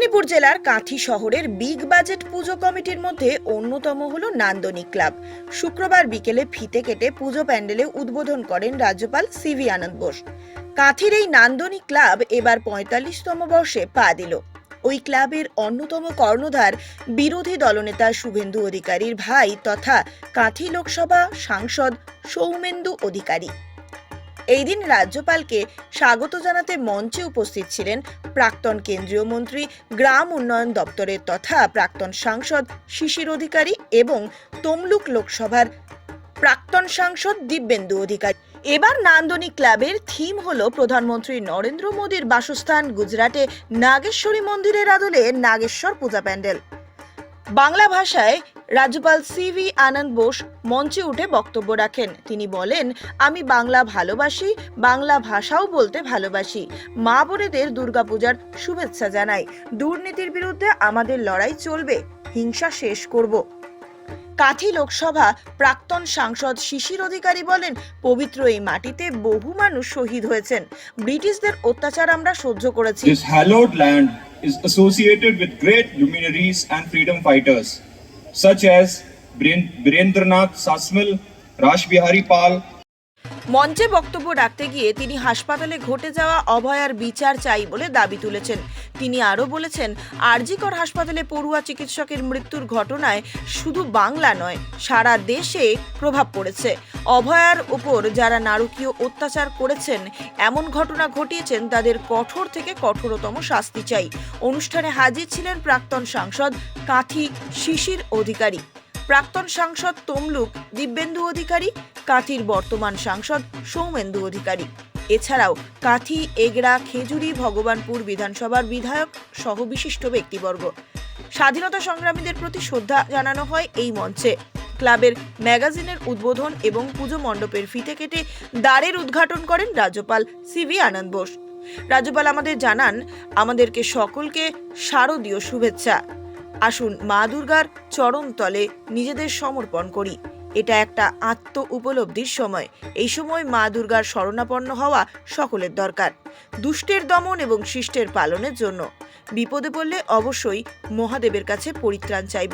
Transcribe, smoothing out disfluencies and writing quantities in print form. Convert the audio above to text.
মেদিনীপুর জেলার কাঁথি শহরের big budget পুজো কমিটির মধ্যে অন্যতম হলো নান্দনিক ক্লাব। শুক্রবার বিকেলে ফিতে কেটে পুজো প্যান্ডেলে উদ্বোধন করেন রাজ্যপাল সিভি আনন্দ বোস। কাঁথির এই নান্দনিক ক্লাব এবার ৪৫তম বর্ষে পা দিল। ওই ক্লাবের অন্যতম কর্ণধার বিরোধী দলনেতা শুভেন্দু অধিকারীর ভাই তথা কাঁথি লোকসভা সাংসদ সৌমেন্দু অধিকারী। এই দিন রাজ্যপালকে স্বাগত জানাতে মঞ্চে উপস্থিত ছিলেন প্রাক্তন কেন্দ্রীয় মন্ত্রী, গ্রাম উন্নয়ন দপ্তরের তথা প্রাক্তন সাংসদ শিশির অধিকারী এবং তমলুক লোকসভার প্রাক্তন সাংসদ দিব্যেন্দু অধিকারী। এবার নান্দনিক ক্লাবের থিম হলো প্রধানমন্ত্রী নরেন্দ্র মোদীর বাসস্থান গুজরাটে নাগেশ্বরী মন্দিরের আদলে নাগেশ্বর পূজা প্যান্ডেল। বাংলা ভাষায় রাজ্যপাল সিভি আনন্দ বোস মঞ্চে উঠে বক্তব্য রাখেন। তিনি বলেন, আমি বাংলা ভালোবাসি, বাংলা ভাষাও বলতে ভালোবাসি। মা বোনেদের দুর্গাপূজার শুভেচ্ছা জানাই। দুর্নীতির বিরুদ্ধে আমাদের লড়াই চলবে, হিংসা শেষ করব। কাঁথি লোকসভা প্রাক্তন সাংসদ শিশির অধিকারী বলেন, পবিত্র এই মাটিতে বহু মানুষ শহীদ হয়েছেন। ব্রিটিশদের অত্যাচার আমরা সহ্য করেছি। This hallowed land is associated with great luminaries and freedom fighters such as Birendranath Sasmil, Rashbihari Pal. মঞ্চে বক্তব্য রাখতে গিয়ে তিনি হাসপাতালে ঘটে যাওয়া অভয়ার বিচার চাই বলে দাবি তুলেছেন। তিনি আরও বলেছেন, আরজিকর হাসপাতালে পড়ুয়া চিকিৎসকের মৃত্যুর ঘটনায় শুধু বাংলা নয়, সারা দেশে প্রভাব পড়েছে। অভয়ার উপর যারা নারকীয় অত্যাচার করেছেন, এমন ঘটনা ঘটিয়েছেন, তাদের কঠোর থেকে কঠোরতম শাস্তি চাই। অনুষ্ঠানে হাজির ছিলেন প্রাক্তন সাংসদ কাঁথি শিশির অধিকারী, প্রাক্তন সাংসদ তমলুক দিব্যেন্দু অধিকারী, কাঁথির বর্তমান সাংসদ সৌমেন্দু অধিকারী। এছাড়াও কাঁথি, এগড়া, খেজুরি, ভগবানপুর বিধানসভার বিধায়ক সহ বিশিষ্ট ব্যক্তিবর্গ। স্বাধীনতা সংগ্রামীদের প্রতি শ্রদ্ধা জানানো হয় এই মঞ্চে। ক্লাবের ম্যাগাজিনের উদ্বোধন এবং পুজো মণ্ডপের ফিতে কেটে দ্বারের উদ্ঘাটন করেন রাজ্যপাল সিভি আনন্দ বোস। রাজ্যপাল আমাদের জানান, আমাদেরকে সকলকে শারদীয় শুভেচ্ছা। আসুন মা দুর্গার চরণ তলে নিজেদের সমর্পণ করি। এটা একটা আত্ম উপলব্ধির সময়। এই সময় মা দুর্গার শরণাপন্ন হওয়া সকলের দরকার, দুষ্টের দমন এবং শিষ্টের পালনের জন্য। বিপদে পড়লে অবশ্যই মহাদেবের কাছে পরিত্রাণ চাইব।